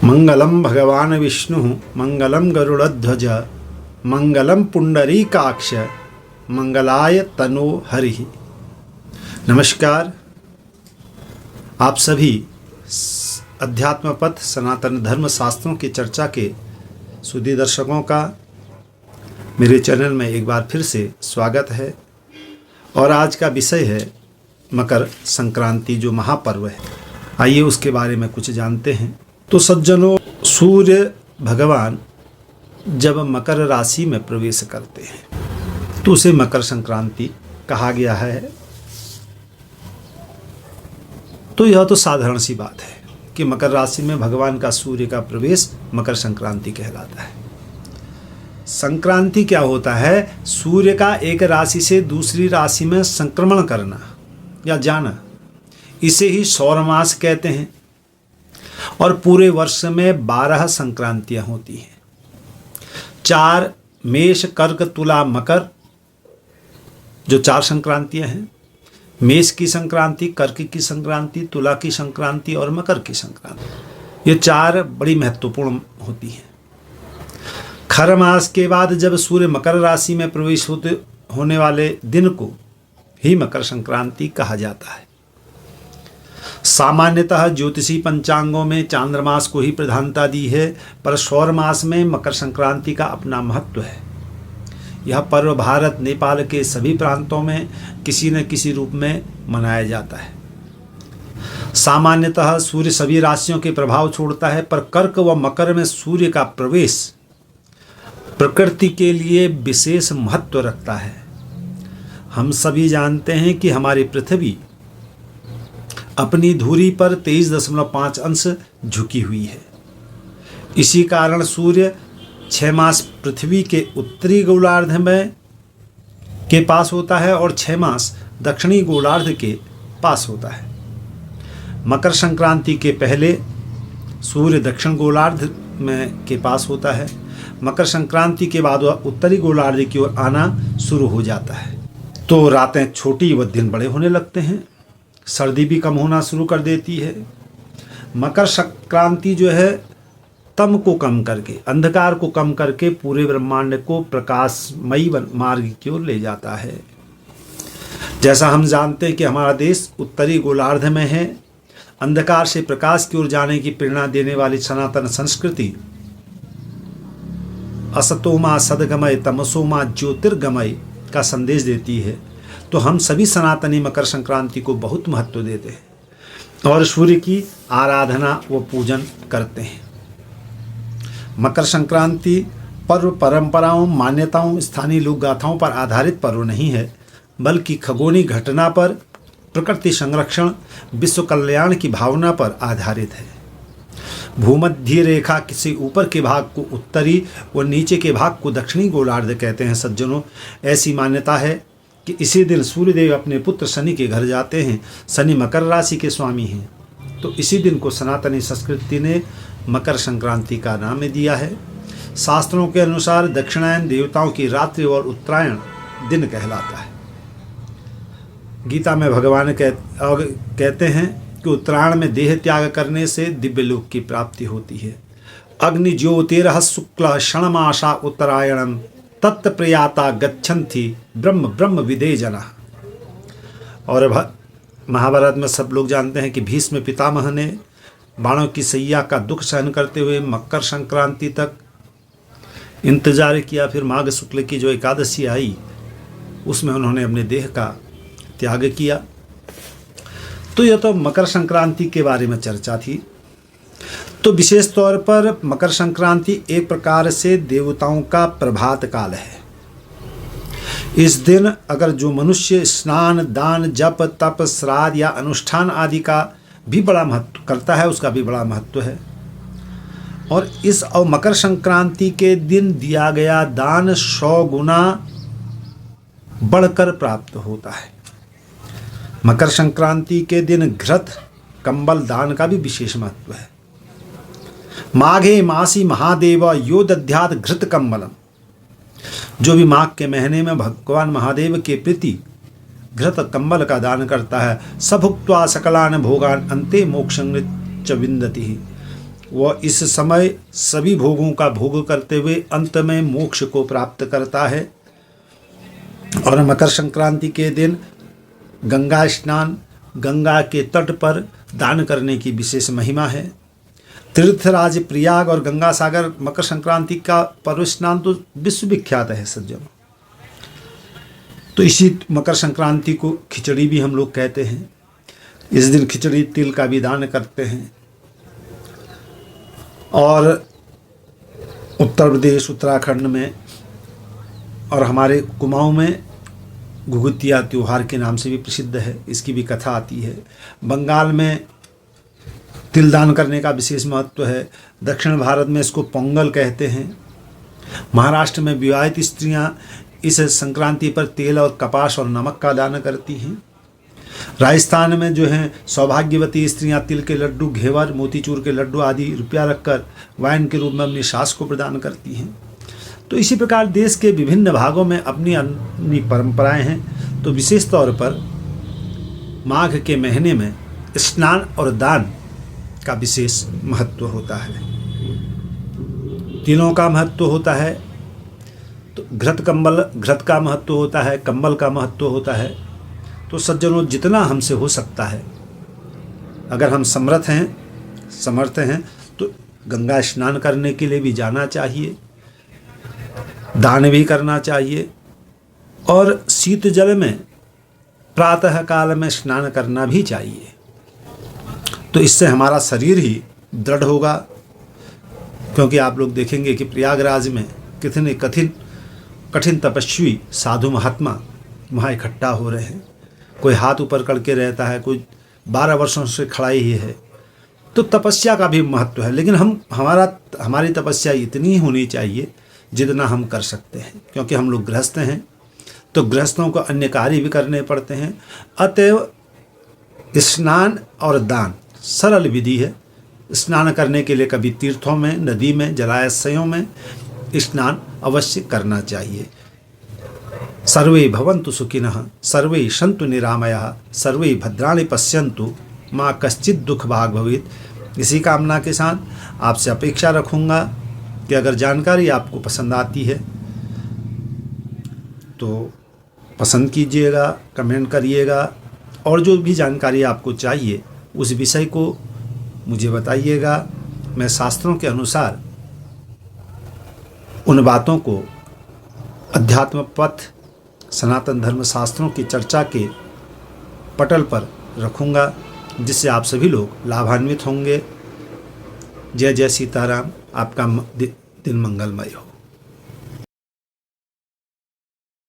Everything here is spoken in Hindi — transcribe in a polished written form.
मंगलम भगवान विष्णु मंगलम गरुड़ध्वज मंगलम पुंडरीकाक्ष मंगलाय तनो हरि। नमस्कार, आप सभी अध्यात्म पथ सनातन धर्म शास्त्रों की चर्चा के सुधी दर्शकों का मेरे चैनल में एक बार फिर से स्वागत है। और आज का विषय है मकर संक्रांति, जो महापर्व है। आइए उसके बारे में कुछ जानते हैं। तो सज्जनों, सूर्य भगवान जब मकर राशि में प्रवेश करते हैं तो उसे मकर संक्रांति कहा गया है। तो यह तो साधारण सी बात है कि मकर राशि में भगवान का सूर्य का प्रवेश मकर संक्रांति कहलाता है। संक्रांति क्या होता है? सूर्य का एक राशि से दूसरी राशि में संक्रमण करना या जाना, इसे ही सौर मास कहते हैं। और पूरे वर्ष में 12 संक्रांतियां होती हैं। 4 मेष कर्क तुला मकर, जो 4 संक्रांतियां हैं। मेष की संक्रांति, कर्क की संक्रांति, तुला की संक्रांति और मकर की संक्रांति, ये 4 बड़ी महत्वपूर्ण होती हैं। खर मास के बाद जब सूर्य मकर राशि में प्रवेश होने वाले दिन को ही मकर संक्रांति कहा जाता है। सामान्यतः ज्योतिषी पंचांगों में चांद्रमास को ही प्रधानता दी है, पर सौर मास में मकर संक्रांति का अपना महत्व है। यह पर्व भारत, नेपाल के सभी प्रांतों में किसी न किसी रूप में मनाया जाता है। सामान्यतः सूर्य सभी राशियों के प्रभाव छोड़ता है, पर कर्क व मकर में सूर्य का प्रवेश प्रकृति के लिए विशेष महत्व रखता है। हम सभी जानते हैं कि हमारी पृथ्वी अपनी धुरी पर 23.5 अंश झुकी हुई है। इसी कारण सूर्य 6 मास पृथ्वी के उत्तरी गोलार्ध में के पास होता है और 6 मास दक्षिणी गोलार्ध के पास होता है। मकर संक्रांति के पहले सूर्य दक्षिण गोलार्ध में के पास होता है। मकर संक्रांति के बाद वह उत्तरी गोलार्ध की ओर आना शुरू हो जाता है। तो रातें छोटी व दिन बड़े होने लगते हैं। सर्दी भी कम होना शुरू कर देती है। मकर संक्रांति जो है तम को कम करके, अंधकार को कम करके पूरे ब्रह्मांड को प्रकाशमयी मार्ग की ओर ले जाता है। जैसा हम जानते हैं कि हमारा देश उत्तरी गोलार्ध में है। अंधकार से प्रकाश की ओर जाने की प्रेरणा देने वाली सनातन संस्कृति असतोमा सदगमय तमसोमा ज्योतिर्गमय का संदेश देती है। तो हम सभी सनातनी मकर संक्रांति को बहुत महत्व देते हैं और सूर्य की आराधना व पूजन करते हैं। मकर संक्रांति पर्व परंपराओं, मान्यताओं, स्थानीय लोक गाथाओं पर आधारित पर्व नहीं है, बल्कि खगोलीय घटना पर, प्रकृति संरक्षण, विश्व कल्याण की भावना पर आधारित है। भूमध्य रेखा से ऊपर के भाग को उत्तरी व नीचे के भाग को दक्षिणी गोलार्ध कहते हैं। सज्जनों, ऐसी मान्यता है कि इसी दिन सूर्यदेव अपने पुत्र शनि के घर जाते हैं। शनि मकर राशि के स्वामी हैं, तो इसी दिन को सनातनी संस्कृति ने मकर संक्रांति का नाम दिया है। शास्त्रों के अनुसार दक्षिणायन देवताओं की रात्रि और उत्तरायण दिन कहलाता है। गीता में भगवान कहते हैं कि उत्तरायण में देह त्याग करने से दिव्य लोक की प्राप्ति होती है। अग्नि ज्योतिरः शुक्ल क्षणमाशा उत्तरायणम तत्प्रयाता गच्छन्ति ब्रह्म ब्रह्म विदे जना। और महाभारत में सब लोग जानते हैं कि भीष्म पितामह ने बाणों की सैया का दुख सहन करते हुए मकर संक्रांति तक इंतजार किया। फिर माघ शुक्ल की जो एकादशी आई, उसमें उन्होंने अपने देह का त्याग किया। तो यह तो मकर संक्रांति के बारे में चर्चा थी। तो विशेष तौर पर मकर संक्रांति एक प्रकार से देवताओं का प्रभात काल है। इस दिन अगर जो मनुष्य स्नान, दान, जप, तप, श्राद्ध या अनुष्ठान आदि का भी बड़ा महत्व करता है, उसका भी बड़ा महत्व है। और इस मकर संक्रांति के दिन दिया गया दान 100 गुना बढ़कर प्राप्त होता है। मकर संक्रांति के दिन घृत कंबल दान का भी विशेष महत्व है। माघे मासी महादेव यो दध्यात् घृत कंबलम, जो भी माघ के महीने में भगवान महादेव के प्रति घृत कंबल का दान करता है, स भुक्त्वा सकलान भोगान अंते मोक्षं च विन्दति, वह इस समय सभी भोगों का भोग करते हुए अंत में मोक्ष को प्राप्त करता है। और मकर संक्रांति के दिन गंगा स्नान, गंगा के तट पर दान करने की विशेष महिमा है। तीर्थराज प्रयाग और गंगा सागर मकर संक्रांति का पर्व स्नान तो विश्वविख्यात है सज्जनों। तो इसी मकर संक्रांति को खिचड़ी भी हम लोग कहते हैं। इस दिन खिचड़ी तिल का भी दान करते हैं। और उत्तर प्रदेश, उत्तराखंड में और हमारे कुमाऊं में घुघुतिया त्योहार के नाम से भी प्रसिद्ध है, इसकी भी कथा आती है। बंगाल में तिल दान करने का विशेष महत्व है। दक्षिण भारत में इसको पोंगल कहते हैं। महाराष्ट्र में विवाहित स्त्रियां इस संक्रांति पर तेल और कपास और नमक का दान करती हैं। राजस्थान में जो हैं सौभाग्यवती स्त्रियां तिल के लड्डू, घेवर, मोतीचूर के लड्डू आदि रुपया रखकर वाइन के रूप में अपनी सास को प्रदान करती हैं। तो इसी प्रकार देश के विभिन्न भागों में अपनी अपनी परंपराएं हैं। तो विशेष तौर पर माघ के महीने में स्नान और दान का विशेष महत्व होता है। तिलों का महत्व होता है, तो घृत का महत्व होता है, कंबल का महत्व होता है। तो सज्जनों, जितना हमसे हो सकता है, अगर हम समर्थ हैं तो गंगा स्नान करने के लिए भी जाना चाहिए, दान भी करना चाहिए और शीत जल में प्रातः काल में स्नान करना भी चाहिए। तो इससे हमारा शरीर ही दृढ़ होगा। क्योंकि आप लोग देखेंगे कि प्रयागराज में कितने कठिन तपस्वी साधु महात्मा वहाँ इकट्ठा हो रहे हैं। कोई हाथ ऊपर करके रहता है, कोई 12 वर्षों से खड़ा ही है। तो तपस्या का भी महत्व है, लेकिन हमारी तपस्या इतनी होनी चाहिए जितना हम कर सकते हैं। क्योंकि हम लोग गृहस्थ हैं, तो गृहस्थों को अन्य कार्य भी करने पड़ते हैं। अतएव स्नान और दान सरल विधि है। स्नान करने के लिए कभी तीर्थों में, नदी में, जलाशयों में स्नान अवश्य करना चाहिए। सर्वे भवन्तु सुखिनः, सर्वे सन्तु निरामयाः, सर्वे भद्राणि पश्यन्तु, माँ कश्चित् दुख भाग भवेत्। इसी कामना के साथ आपसे अपेक्षा रखूँगा कि अगर जानकारी आपको पसंद आती है तो पसंद कीजिएगा, कमेंट करिएगा और जो भी जानकारी आपको चाहिए उस विषय को मुझे बताइएगा। मैं शास्त्रों के अनुसार उन बातों को अध्यात्म पथ, सनातन धर्म शास्त्रों की चर्चा के पटल पर रखूँगा, जिससे आप सभी लोग लाभान्वित होंगे। जय जय सीताराम। आपका दिन मंगलमय हो।